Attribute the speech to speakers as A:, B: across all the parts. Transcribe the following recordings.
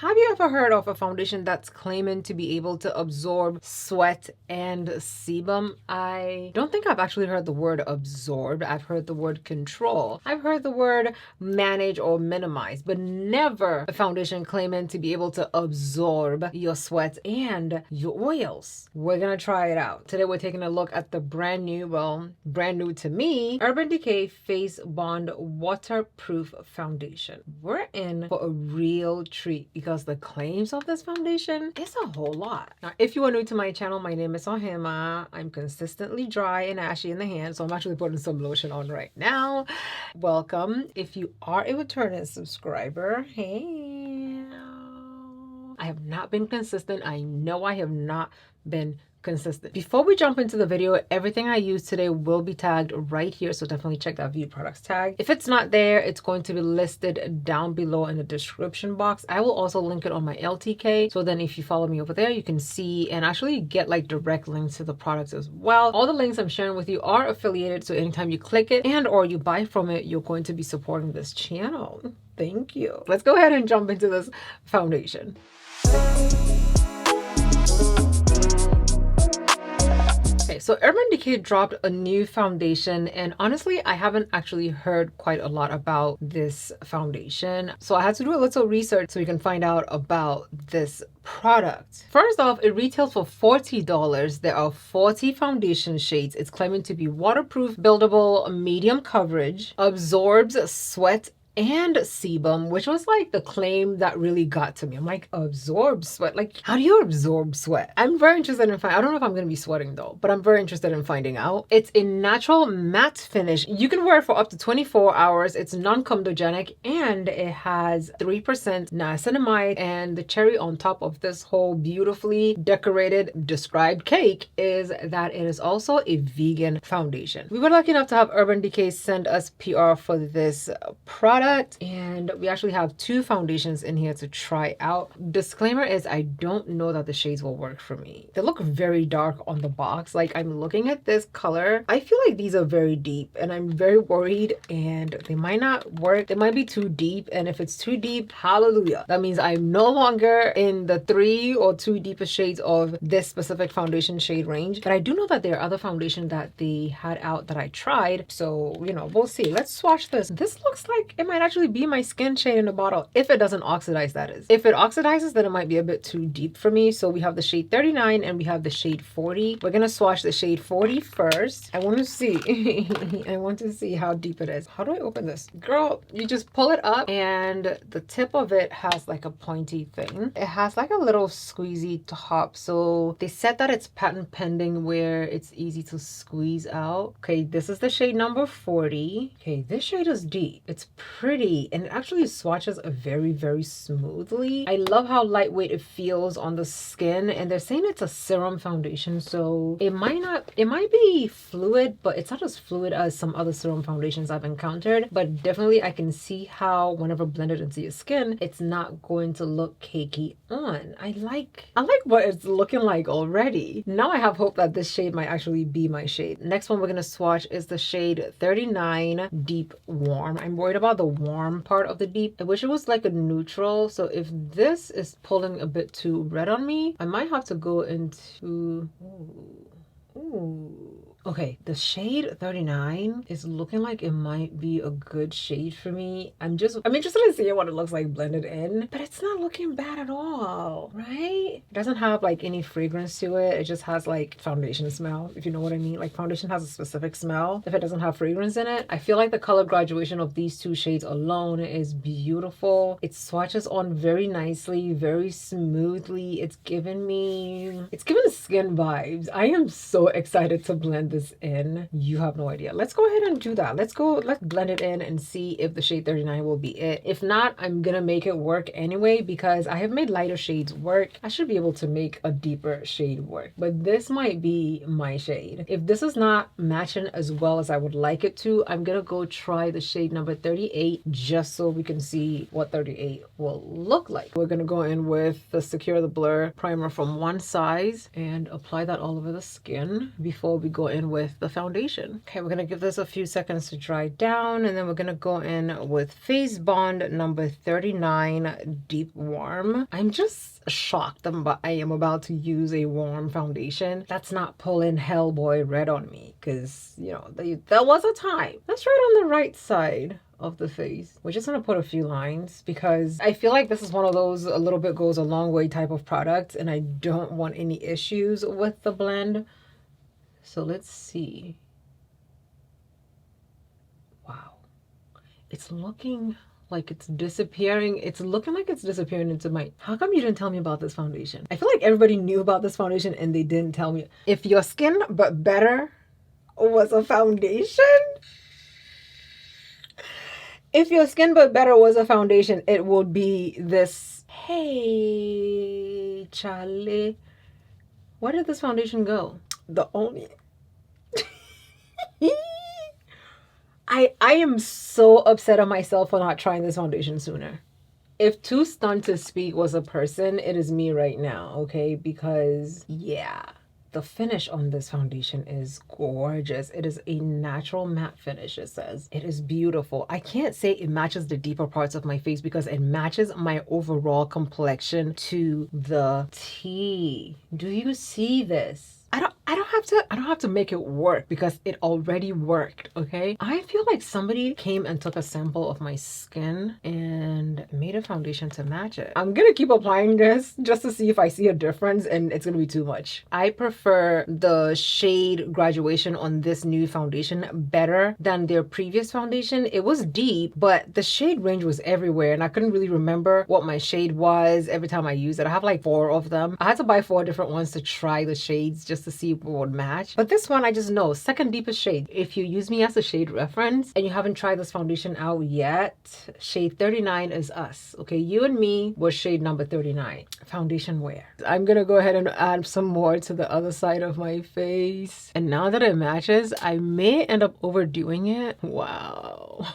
A: Have you ever heard of a foundation that's claiming to be able to absorb sweat and sebum? I don't think I've actually heard the word absorb. I've heard the word control. I've heard the word manage or minimize, but never a foundation claiming to be able to absorb your sweat and your oils. We're gonna try it out. Today we're taking a look at the brand new to me, Urban Decay Face Bond Waterproof Foundation. We're in for a real treat because the claims of this foundation is a whole lot. Now, if you are new to my channel, my name is Ohemaa. I'm consistently dry and ashy in the hand, so I'm actually putting some lotion on right now. Welcome. If you are a returning subscriber, hey. I have not been consistent. I know I have not been consistent. Before we jump into the video, everything I use today will be tagged right here, so definitely check that view products tag. If it's not there, it's going to be listed down below in the description box. I will also link it on my LTK, so then if you follow me over there, you can see and actually get like direct links to the products as well. All the links I'm sharing with you are affiliated, so anytime you click it and or you buy from it, you're going to be supporting this channel. Thank you. Let's go ahead and jump into this foundation. So Urban Decay dropped a new foundation, and honestly I haven't actually heard quite a lot about this foundation, so I had to do a little research so you can find out about this product. First off, it retails for $40. There are 40 foundation shades. It's claiming to be waterproof, buildable, medium coverage, absorbs sweat and sebum, which was like the claim that really got to me. I'm like, absorb sweat? Like, how do you absorb sweat? I'm very interested in finding. I don't know if I'm gonna be sweating though, but I'm very interested in finding out. It's a natural matte finish. You can wear it for up to 24 hours. It's non-comedogenic and it has 3% niacinamide, and the cherry on top of this whole beautifully decorated described cake is that it is also a vegan foundation. We were lucky enough to have Urban Decay send us PR for this product, and we actually have two foundations in here to try out. Disclaimer is I don't know that the shades will work for me. They look very dark on the box. Like, I'm looking at this color, I feel like these are very deep and I'm very worried and they might not work. They might be too deep, and if it's too deep, hallelujah, that means I'm no longer in the 3 or 2 deepest shades of this specific foundation shade range. But I do know that there are other foundations that they had out that I tried, so you know, we'll see. Let's swatch this. This looks like it might actually be my skin shade in the bottle, if it doesn't oxidize, that is. If it oxidizes, then it might be a bit too deep for me. So we have the shade 39 and we have the shade 40. We're gonna swatch the shade 40 first. I want to see I want to see how deep it is. How do I open this? Girl, you just pull it up and the tip of it has like a pointy thing. It has like a little squeezy top, so they said that it's patent pending where it's easy to squeeze out. Okay, this is the shade number 40. Okay, this shade is deep. It's pretty and it actually swatches very smoothly. I love how lightweight it feels on the skin, and they're saying it's a serum foundation, so it might be fluid, but it's not as fluid as some other serum foundations I've encountered. But definitely I can see how whenever blended into your skin, it's not going to look cakey on. I like what it's looking like already. Now I have hope that this shade might actually be my shade. Next one we're gonna swatch is the shade 39 Deep Warm. I'm worried about the warm part of the deep. I wish it was like a neutral, so if this is pulling a bit too red on me, I might have to go into ooh. Okay, the shade 39 is looking like it might be a good shade for me. I'm interested in seeing what it looks like blended in, but it's not looking bad at all, right? It doesn't have like any fragrance to it. It just has like foundation smell, if you know what I mean. Like, foundation has a specific smell if it doesn't have fragrance in it. I feel like the color graduation of these two shades alone is beautiful. It swatches on very nicely, very smoothly. It's giving skin vibes. I am so excited to blend this in. You have no idea. Let's go ahead and do that. Let's blend it in and see if the shade 39 will be it. If not, I'm gonna make it work anyway because I have made lighter shades work. I should be able to make a deeper shade work, but this might be my shade. If this is not matching as well as I would like it to, I'm gonna go try the shade number 38 just so we can see what 38 will look like. We're gonna go in with the Secure the Blur primer from One Size and apply that all over the skin before we go in in with the foundation. Okay, we're gonna give this a few seconds to dry down, and then we're gonna go in with Face Bond number 39 Deep Warm. I'm just shocked that I am about to use a warm foundation that's not pulling Hellboy red on me, because, you know, there was a time. That's right on the right side of the face. We're just gonna put a few lines because I feel like this is one of those a little bit goes a long way type of products, and I don't want any issues with the blend. So let's see. Wow. It's looking like it's disappearing. It's looking like it's disappearing into my... How come you didn't tell me about this foundation? I feel like everybody knew about this foundation and they didn't tell me. If Your Skin But Better was a foundation... If Your Skin But Better was a foundation, it would be this. Hey, Charlie. Where did this foundation go? The only... I am so upset at myself for not trying this foundation sooner. If Too Stunned to Speak was a person, it is me right now, okay? Because, yeah. The finish on this foundation is gorgeous. It is a natural matte finish, it says. It is beautiful. I can't say it matches the deeper parts of my face because it matches my overall complexion to the T. Do you see this? I don't have to make it work because it already worked, okay? I feel like somebody came and took a sample of my skin and made a foundation to match it. I'm gonna keep applying this just to see if I see a difference, and it's gonna be too much. I prefer the shade graduation on this new foundation better than their previous foundation. It was deep, but the shade range was everywhere and I couldn't really remember what my shade was every time I used it. I have like 4 of them. I had to buy 4 different ones to try the shades just to see what would match. But this one I just know, second deepest shade. If you use me as a shade reference and you haven't tried this foundation out yet, shade 39 is us. Okay, you and me was shade number 39. Foundation wear. I'm gonna go ahead and add some more to the other side of my face. And now that it matches, I may end up overdoing it. Wow.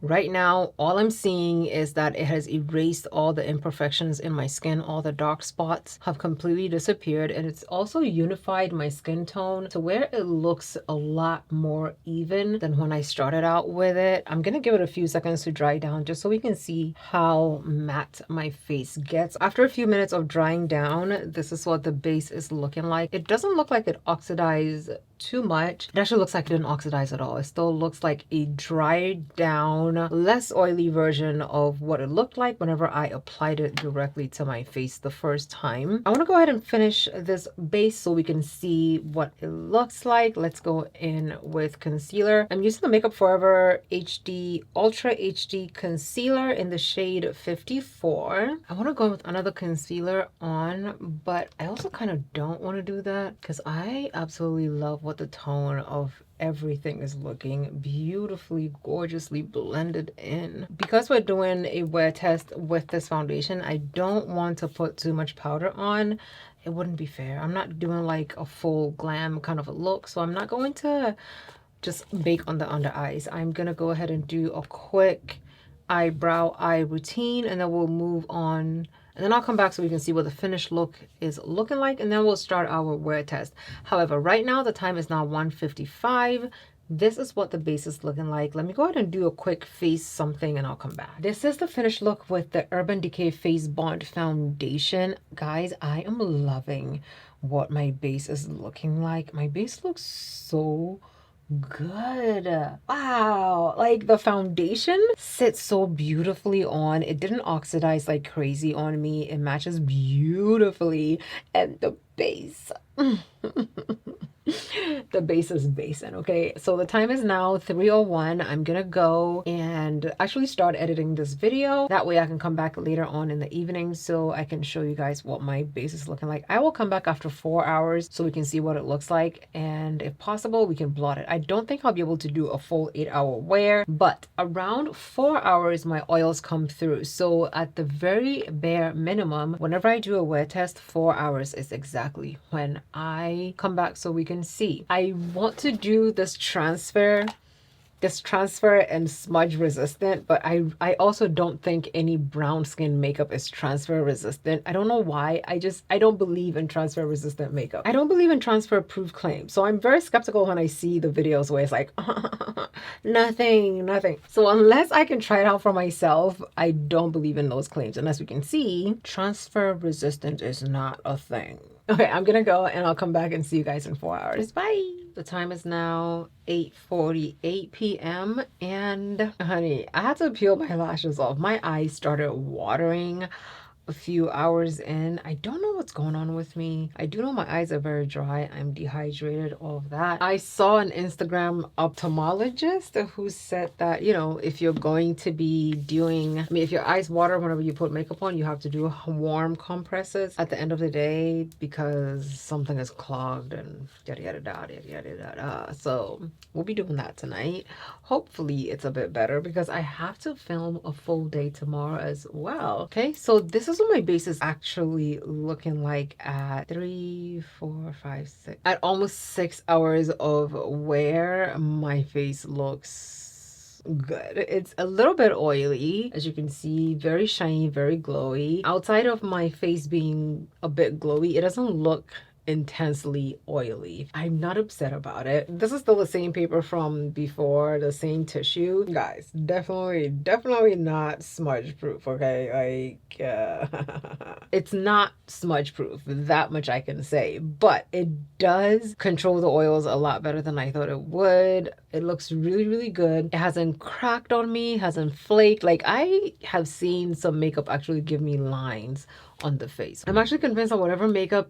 A: Right now, all I'm seeing is that it has erased all the imperfections in my skin. All the dark spots have completely disappeared, and it's also unified my skin tone to where it looks a lot more even than when I started out with it. I'm gonna give it a few seconds to dry down just so we can see how matte my face gets. After a few minutes of drying down, this is what the base is looking like. It doesn't look like it oxidized too much. It actually looks like it didn't oxidize at all. It still looks like a dried down, less oily version of what it looked like whenever I applied it directly to my face the first time. I want to go ahead and finish this base so we can see what it looks like. Let's go in with concealer. I'm using the Makeup Forever HD Ultra HD Concealer in the shade 54. I want to go with another concealer on, but I also kind of don't want to do that because I absolutely love what the tone of everything is looking beautifully, gorgeously blended in. Because we're doing a wear test with this foundation, I don't want to put too much powder on. It wouldn't be fair. I'm not doing like a full glam kind of a look, so I'm not going to just bake on the under eyes. I'm gonna go ahead and do a quick eyebrow eye routine, and then we'll move on. And then I'll come back so we can see what the finished look is looking like, and then we'll start our wear test. However, right now the time is now 1:55. This is what the base is looking like. Let me go ahead and do a quick face something and I'll come back. This is the finished look with the Urban Decay Face Bond Foundation. Guys, I am loving what my base is looking like. My base looks so good. Wow, like the foundation sits so beautifully on. It didn't oxidize like crazy on me. It matches beautifully, and the base the base is basing. Okay, so the time is now 3:01. I'm gonna go and actually start editing this video. That way I can come back later on in the evening so I can show you guys what my base is looking like. I will come back after 4 hours so we can see what it looks like, and if possible we can blot it. I don't think I'll be able to do a full 8-hour wear, but around 4 hours my oils come through. So at the very bare minimum, whenever I do a wear test, 4 hours is exactly when I come back so we can see. I want to do this transfer It's transfer and smudge resistant, but I also don't think any brown skin makeup is transfer resistant. I don't know why. I don't believe in transfer resistant makeup. I don't believe in transfer proof claims. So I'm very skeptical when I see the videos where it's like nothing. So unless I can try it out for myself, I don't believe in those claims. And as we can see, transfer resistant is not a thing. Okay, I'm gonna go and I'll come back and see you guys in 4 hours. Bye. The time is now 8:48 p.m. and honey, I had to peel my lashes off. My eyes started watering a few hours in. I don't know what's going on with me. I do know my eyes are very dry. I'm dehydrated, all of that. I saw an Instagram ophthalmologist who said that, you know, if you're going to be doing, I mean, if your eyes water whenever you put makeup on, you have to do warm compresses at the end of the day because something is clogged and yada yada yada yada yada. So we'll be doing that tonight. Hopefully it's a bit better because I have to film a full day tomorrow as well. Okay, so this is what my base is actually looking like at 3, 4, 5, 6, at almost 6 hours of wear. My face looks good. It's a little bit oily, as you can see, very shiny, very glowy. Outside of my face being a bit glowy, it doesn't look intensely oily. I'm not upset about it. This is still the same paper from before, the same tissue. Guys, definitely not smudge proof, okay? Like, it's not smudge proof, that much I can say, but it does control the oils a lot better than I thought it would. It looks really good. It hasn't cracked on me, hasn't flaked. Like, I have seen some makeup actually give me lines on the face. I'm actually convinced that whatever makeup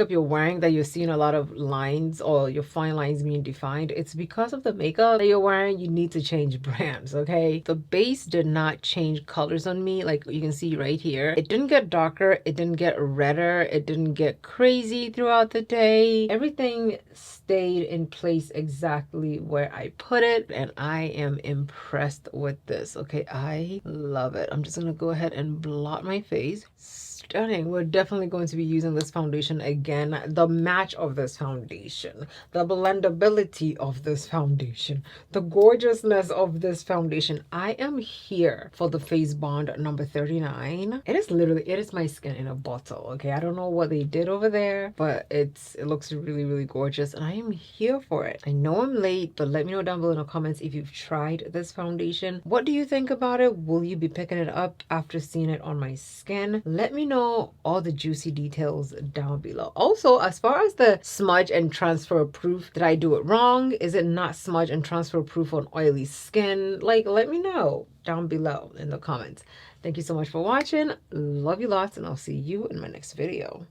A: you're wearing that you're seeing a lot of lines or your fine lines being defined, it's because of the makeup that you're wearing. You need to change brands, okay? The base did not change colors on me. Like you can see right here, it didn't get darker, it didn't get redder, it didn't get crazy throughout the day. Everything stayed in place exactly where I put it, and I am impressed with this. Okay, I love it. I'm just gonna go ahead and blot my face. Stunning. We're definitely going to be using this foundation again. The match of this foundation, the blendability of this foundation, the gorgeousness of this foundation. I am here for the Face Bond number 39. It is my skin in a bottle. Okay, I don't know what they did over there, but it looks really gorgeous, and I am here for it. I know I'm late, but let me know down below in the comments if you've tried this foundation. What do you think about it? Will you be picking it up after seeing it on my skin? Let me know all the juicy details down below. Also, as far as the smudge and transfer proof, did I do it wrong? Is it not smudge and transfer proof on oily skin? Like, let me know down below in the comments. Thank you so much for watching. Love you lots, and I'll see you in my next video.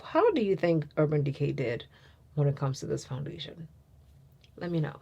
A: How do you think Urban Decay did when it comes to this foundation? Let me know.